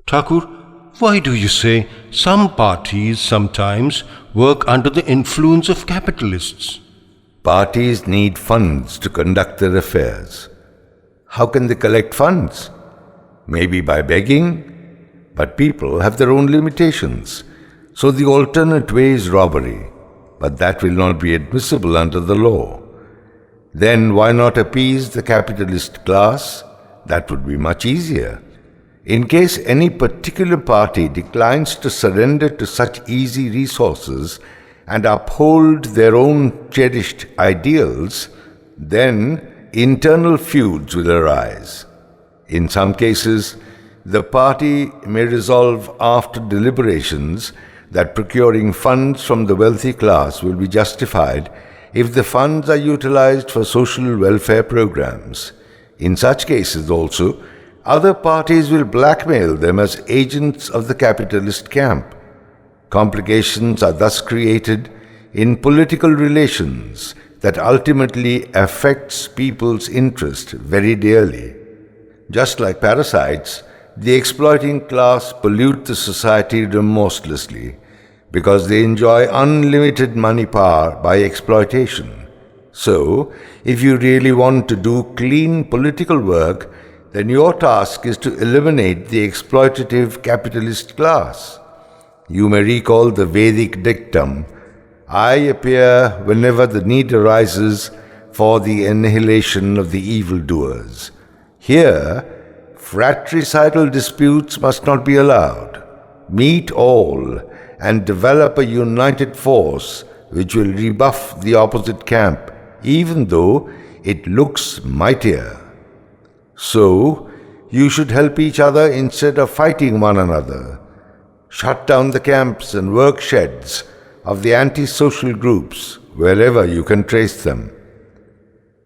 Thakur, why do you say some parties sometimes work under the influence of capitalists? Parties need funds to conduct their affairs. How can they collect funds? Maybe by begging, but people have their own limitations. So the alternate way is robbery, but that will not be admissible under the law. Then why not appease the capitalist class? That would be much easier. In case any particular party declines to surrender to such easy resources and uphold their own cherished ideals, then internal feuds will arise. In some cases, the party may resolve after deliberations that procuring funds from the wealthy class will be justified if the funds are utilized for social welfare programs. In such cases also, other parties will blackmail them as agents of the capitalist camp. Complications are thus created in political relations that ultimately affects people's interest very dearly. Just like parasites, the exploiting class pollute the society remorselessly because they enjoy unlimited money power by exploitation. So, if you really want to do clean political work, then your task is to eliminate the exploitative capitalist class. You may recall the Vedic dictum, "I appear whenever the need arises for the annihilation of the evildoers." Here, fratricidal disputes must not be allowed. Meet all and develop a united force which will rebuff the opposite camp, even though it looks mightier. So, you should help each other instead of fighting one another. Shut down the camps and work sheds of the anti-social groups wherever you can trace them.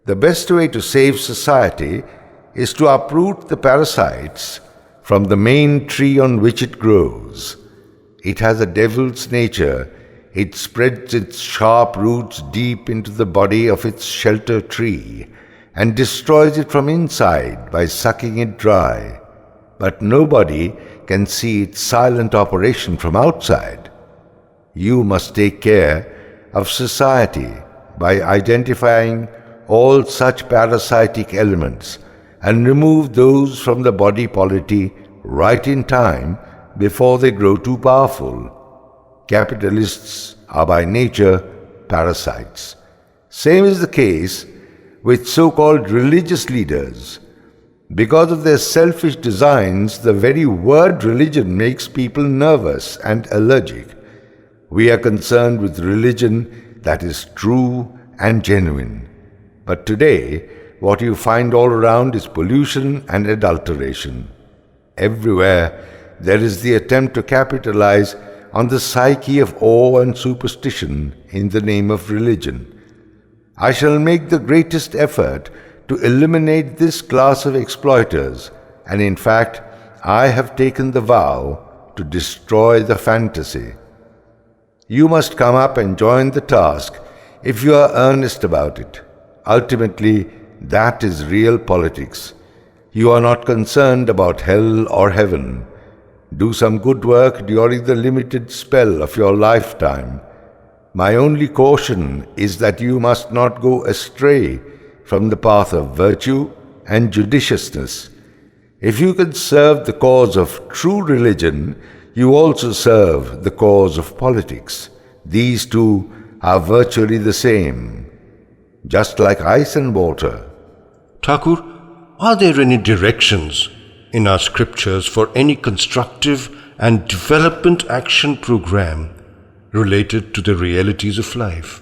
The best way to save society is to uproot the parasites from the main tree on which it grows. It has a devil's nature. It spreads its sharp roots deep into the body of its shelter tree and destroys it from inside by sucking it dry. But nobody can see its silent operation from outside. You must take care of society by identifying all such parasitic elements and remove those from the body polity right in time before they grow too powerful. Capitalists are by nature parasites. Same is the case with so-called religious leaders. Because of their selfish designs, the very word religion makes people nervous and allergic. We are concerned with religion that is true and genuine. But today, what you find all around is pollution and adulteration. Everywhere, there is the attempt to capitalize on the psyche of awe and superstition in the name of religion. I shall make the greatest effort to eliminate this class of exploiters, and in fact, I have taken the vow to destroy the fantasy. You must come up and join the task if you are earnest about it. Ultimately, that is real politics. You are not concerned about hell or heaven. Do some good work during the limited spell of your lifetime. My only caution is that you must not go astray from the path of virtue and judiciousness. If you can serve the cause of true religion, you also serve the cause of politics. These two are virtually the same, just like ice and water. Thakur, are there any directions in our scriptures for any constructive and development action program related to the realities of life?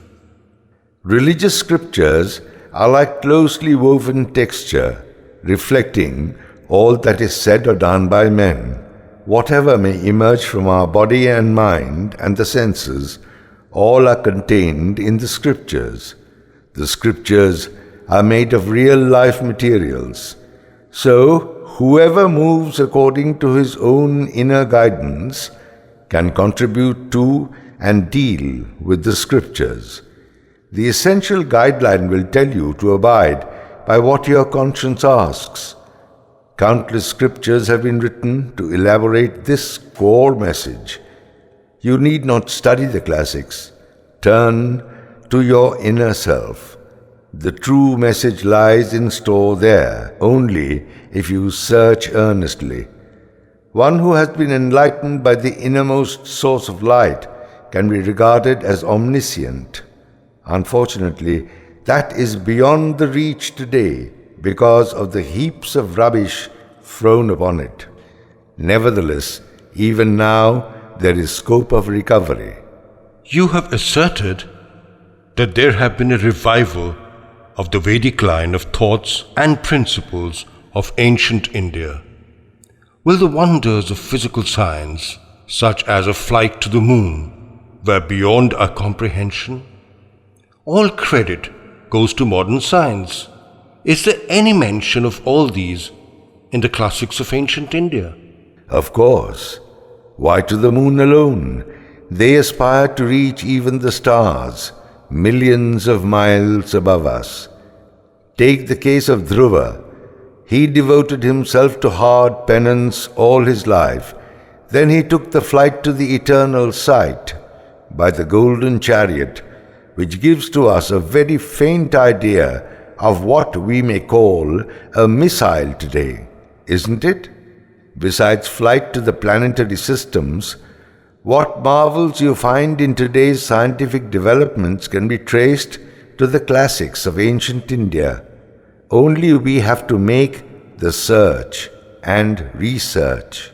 Religious scriptures are like closely woven texture, reflecting all that is said or done by men. Whatever may emerge from our body and mind and the senses, all are contained in the scriptures. The scriptures are made of real-life materials. So, whoever moves according to his own inner guidance can contribute to and deal with the scriptures. The essential guideline will tell you to abide by what your conscience asks. Countless scriptures have been written to elaborate this core message. You need not study the classics. Turn to your inner self. The true message lies in store there only if you search earnestly. One who has been enlightened by the innermost source of light can be regarded as omniscient. Unfortunately, that is beyond the reach today because of the heaps of rubbish thrown upon it. Nevertheless, even now there is scope of recovery. You have asserted that there have been a revival of the Vedic line of thoughts and principles of ancient India. Will the wonders of physical science, such as a flight to the moon, were beyond our comprehension? All credit goes to modern science. Is there any mention of all these in the classics of ancient India? Of course. Why to the moon alone? They aspire to reach even the stars, millions of miles above us. Take the case of Dhruva. He devoted himself to hard penance all his life. Then he took the flight to the eternal sight by the golden chariot, which gives to us a very faint idea of what we may call a missile today, isn't it? Besides flight to the planetary systems, what marvels you find in today's scientific developments can be traced to the classics of ancient India. Only we have to make the search and research.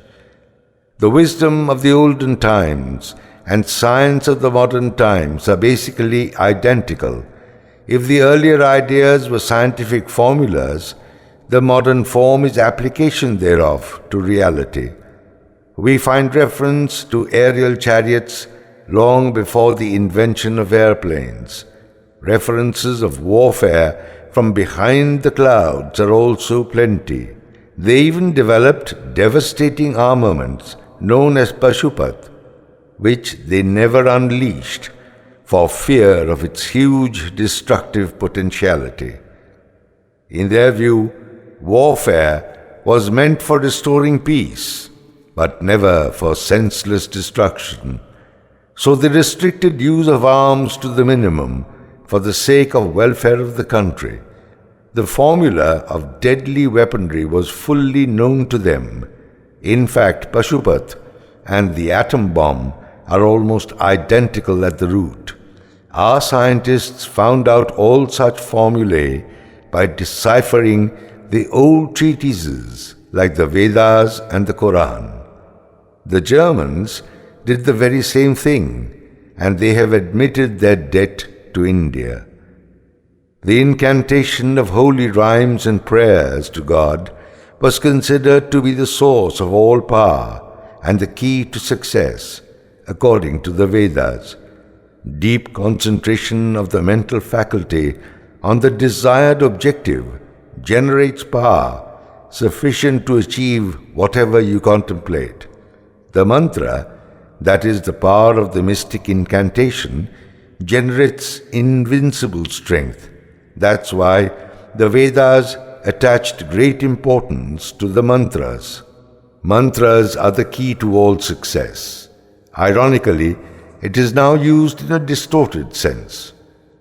The wisdom of the olden times and science of the modern times are basically identical. If the earlier ideas were scientific formulas, the modern form is application thereof to reality. We find reference to aerial chariots long before the invention of airplanes. References of warfare from behind the clouds are also plenty. They even developed devastating armaments known as Pashupat, which they never unleashed for fear of its huge destructive potentiality. In their view, warfare was meant for restoring peace, but never for senseless destruction. So they restricted use of arms to the minimum for the sake of welfare of the country. The formula of deadly weaponry was fully known to them. In fact, Pashupat and the atom bomb are almost identical at the root. Our scientists found out all such formulae by deciphering the old treatises like the Vedas and the Quran. The Germans did the very same thing, and they have admitted their debt to India. The incantation of holy rhymes and prayers to God was considered to be the source of all power and the key to success, according to the Vedas. Deep concentration of the mental faculty on the desired objective generates power sufficient to achieve whatever you contemplate. The mantra, that is the power of the mystic incantation, generates invincible strength. That's why the Vedas attached great importance to the mantras. Mantras are the key to all success. Ironically, it is now used in a distorted sense.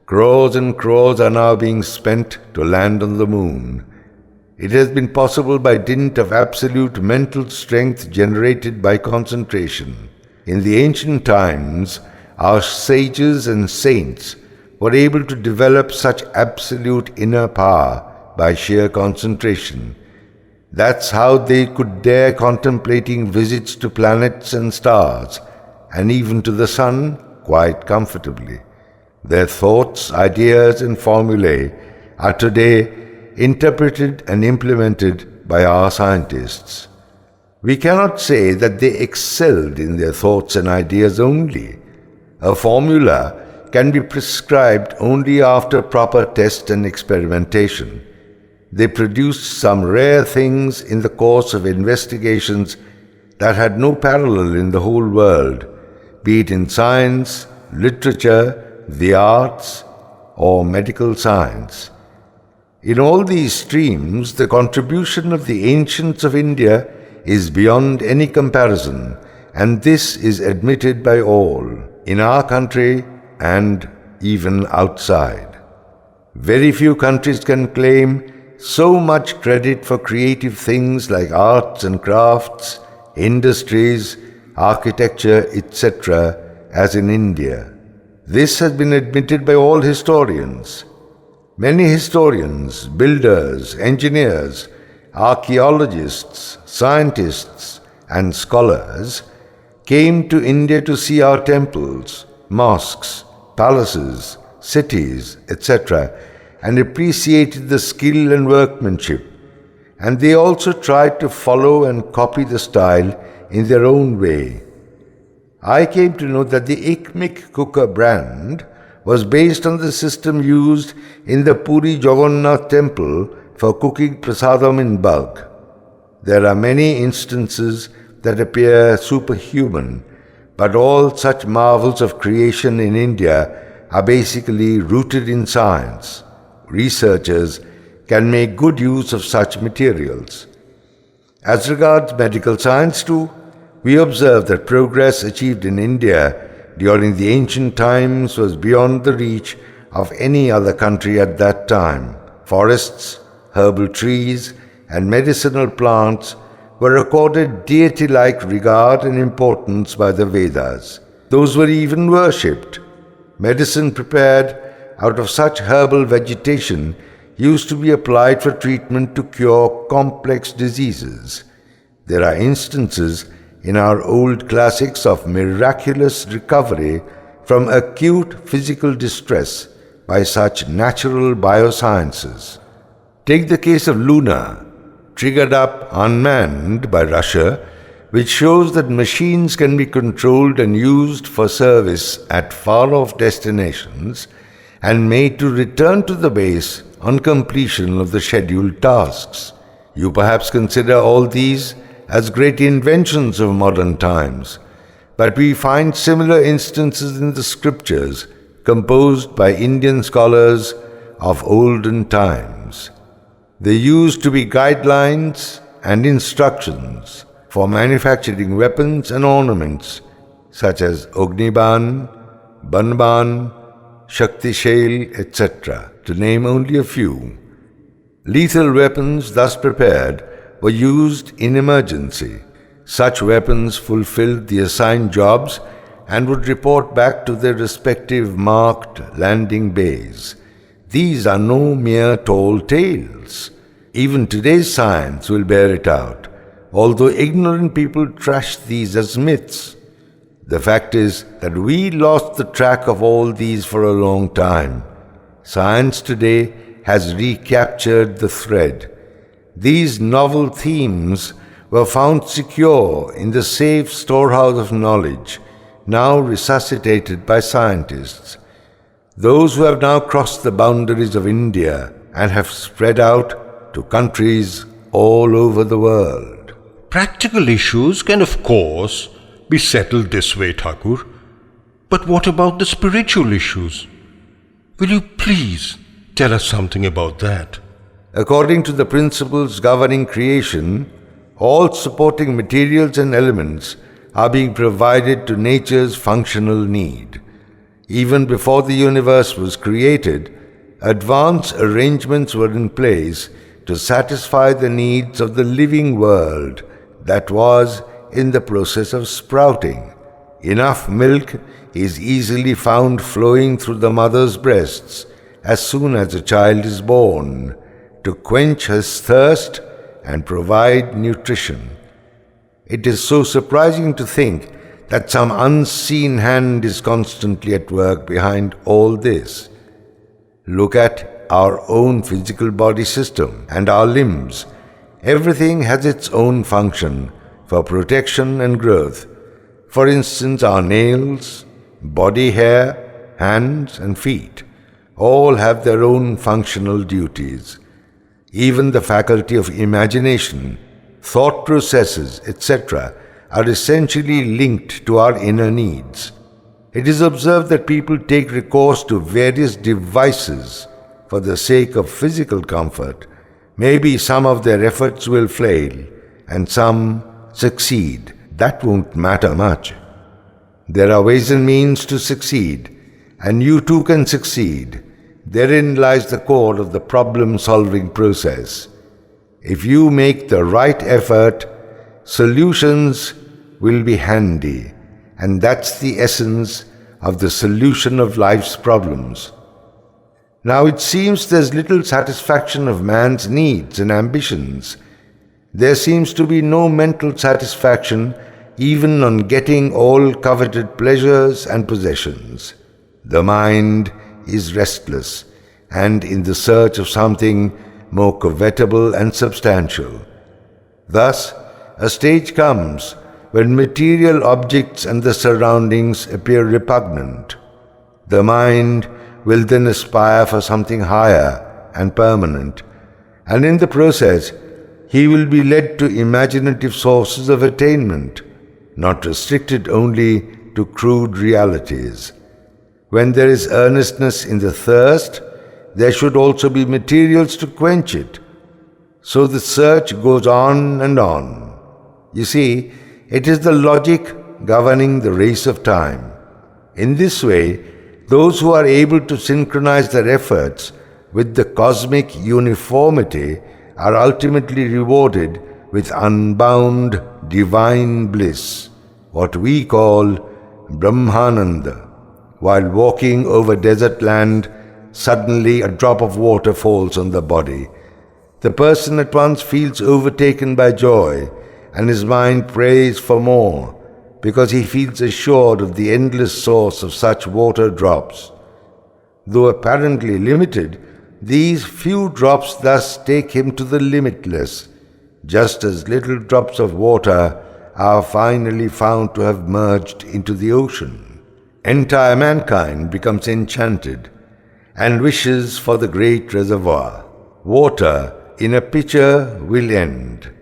Crores and crores are now being spent to land on the moon. It has been possible by dint of absolute mental strength generated by concentration. In the ancient times, our sages and saints were able to develop such absolute inner power by sheer concentration. That's how they could dare contemplating visits to planets and stars, and even to the sun, quite comfortably. Their thoughts, ideas, and formulae are today interpreted and implemented by our scientists. We cannot say that they excelled in their thoughts and ideas only. A formula can be prescribed only after proper test and experimentation. They produced some rare things in the course of investigations that had no parallel in the whole world, be it in science, literature, the arts, or medical science. In all these streams, the contribution of the ancients of India is beyond any comparison, and this is admitted by all, in our country and even outside. Very few countries can claim so much credit for creative things like arts and crafts, industries, architecture, etc., as in India. This has been admitted by all historians. Many historians, builders, engineers, archaeologists, scientists, and scholars came to India to see our temples, mosques, palaces, cities, etc., and appreciated the skill and workmanship. And they also tried to follow and copy the style in their own way. I came to know that the Ikmik cooker brand was based on the system used in the Puri Jagannath temple for cooking prasadam in bulk. There are many instances that appear superhuman, but all such marvels of creation in India are basically rooted in science. Researchers can make good use of such materials. As regards medical science too, we observe that progress achieved in India during the ancient times was beyond the reach of any other country at that time. Forests, herbal trees, and medicinal plants were accorded deity-like regard and importance by the Vedas. Those were even worshipped. Medicine prepared out of such herbal vegetation used to be applied for treatment to cure complex diseases. There are instances in our old classics of miraculous recovery from acute physical distress by such natural biosciences. Take the case of Luna, triggered up unmanned by Russia, which shows that machines can be controlled and used for service at far-off destinations and made to return to the base on completion of the scheduled tasks. You perhaps consider all these as great inventions of modern times, but we find similar instances in the scriptures composed by Indian scholars of olden times. They used to be guidelines and instructions for manufacturing weapons and ornaments such as Ogniban, Banban, Shaktishail, etc., to name only a few. Lethal weapons thus prepared were used in emergency. Such weapons fulfilled the assigned jobs and would report back to their respective marked landing bays. These are no mere tall tales. Even today's science will bear it out, although ignorant people trash these as myths. The fact is that we lost the track of all these for a long time. Science today has recaptured the thread. These novel themes were found secure in the safe storehouse of knowledge, now resuscitated by scientists. Those who have now crossed the boundaries of India and have spread out to countries all over the world. Practical issues can, of course, be settled this way, Thakur. But what about the spiritual issues? Will you please tell us something about that? According to the principles governing creation, all supporting materials and elements are being provided to nature's functional need. Even before the universe was created, advanced arrangements were in place to satisfy the needs of the living world that was in the process of sprouting. Enough milk is easily found flowing through the mother's breasts as soon as a child is born, to quench his thirst and provide nutrition. It is so surprising to think that some unseen hand is constantly at work behind all this. Look at our own physical body system and our limbs. Everything has its own function for protection and growth. For instance, our nails, body hair, hands and feet all have their own functional duties. Even the faculty of imagination, thought processes, etc., are essentially linked to our inner needs. It is observed that people take recourse to various devices for the sake of physical comfort, maybe some of their efforts will fail and some succeed. That won't matter much. There are ways and means to succeed, and you too can succeed. Therein lies the core of the problem-solving process. If you make the right effort, solutions will be handy, and that's the essence of the solution of life's problems. Now it seems there's little satisfaction of man's needs and ambitions. There seems to be no mental satisfaction even on getting all coveted pleasures and possessions. The mind is restless and in the search of something more covetable and substantial. Thus, a stage comes when material objects and the surroundings appear repugnant. The mind will then aspire for something higher and permanent, and in the process he will be led to imaginative sources of attainment, not restricted only to crude realities. When there is earnestness in the thirst, there should also be materials to quench it. So the search goes on and on. You see, it is the logic governing the race of time. In this way, those who are able to synchronize their efforts with the cosmic uniformity are ultimately rewarded with unbound divine bliss, what we call Brahmananda. While walking over desert land, suddenly a drop of water falls on the body. The person at once feels overtaken by joy, and his mind prays for more, because he feels assured of the endless source of such water drops. Though apparently limited, these few drops thus take him to the limitless, just as little drops of water are finally found to have merged into the ocean. Entire mankind becomes enchanted and wishes for the great reservoir. Water in a pitcher will end,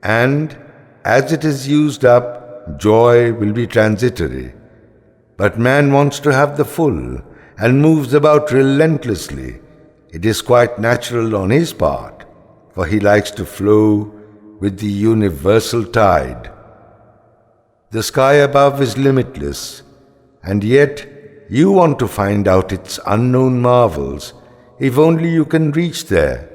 and as it is used up, joy will be transitory. But man wants to have the full and moves about relentlessly. It is quite natural on his part, for he likes to flow with the universal tide. The sky above is limitless, and yet you want to find out its unknown marvels, if only you can reach there.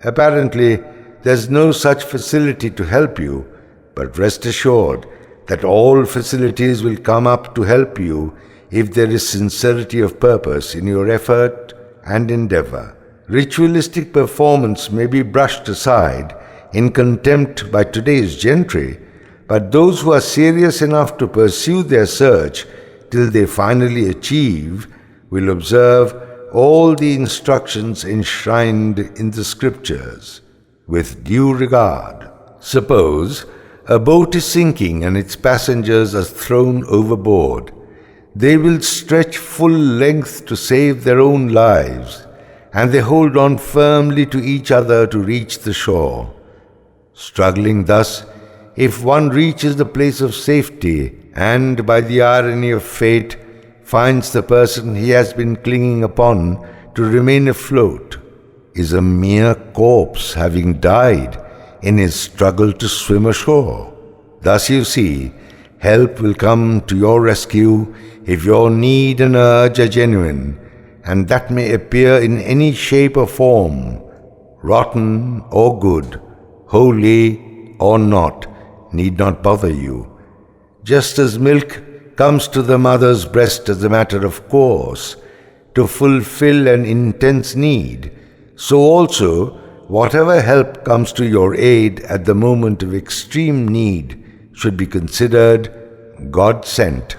Apparently, there's no such facility to help you, but rest assured that all facilities will come up to help you if there is sincerity of purpose in your effort and endeavor. Ritualistic performance may be brushed aside in contempt by today's gentry, but those who are serious enough to pursue their search till they finally achieve will observe all the instructions enshrined in the scriptures with due regard. Suppose a boat is sinking and its passengers are thrown overboard. They will stretch full length to save their own lives, and they hold on firmly to each other to reach the shore. Struggling thus, if one reaches the place of safety and, by the irony of fate, finds the person he has been clinging upon to remain afloat is a mere corpse having died in his struggle to swim ashore. Thus you see, help will come to your rescue if your need and urge are genuine, and that may appear in any shape or form, rotten or good, holy or not, need not bother you. Just as milk comes to the mother's breast as a matter of course, to fulfill an intense need, so also whatever help comes to your aid at the moment of extreme need should be considered God-sent.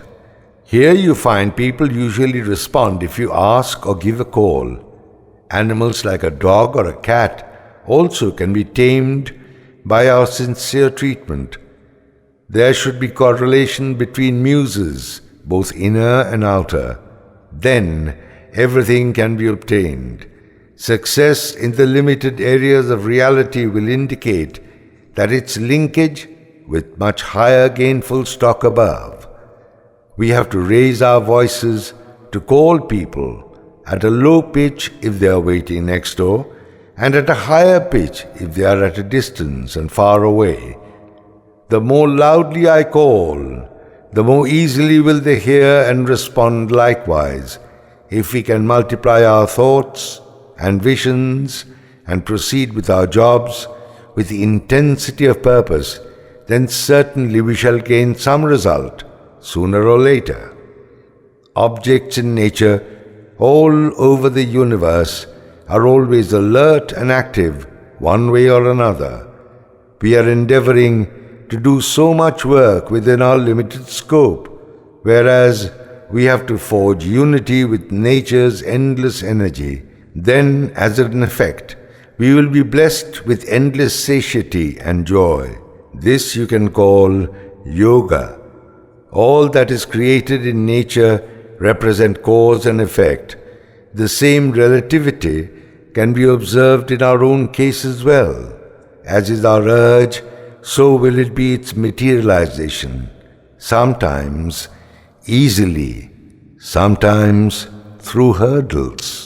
Here you find people usually respond if you ask or give a call. Animals like a dog or a cat also can be tamed by our sincere treatment. There should be correlation between muses, both inner and outer. Then everything can be obtained. Success in the limited areas of reality will indicate that its linkage with much higher gainful stock above. We have to raise our voices to call people at a low pitch if they are waiting next door, and at a higher pitch if they are at a distance and far away. The more loudly I call, the more easily will they hear and respond likewise. If we can multiply our thoughts and visions and proceed with our jobs with the intensity of purpose, then certainly we shall gain some result, sooner or later. Objects in nature all over the universe are always alert and active, one way or another. We are endeavoring to do so much work within our limited scope, whereas we have to forge unity with nature's endless energy. Then, as an effect, we will be blessed with endless satiety and joy. This you can call yoga. All that is created in nature represent cause and effect. The same relativity can be observed in our own case as well. As is our urge, so will it be its materialization. Sometimes easily, sometimes through hurdles.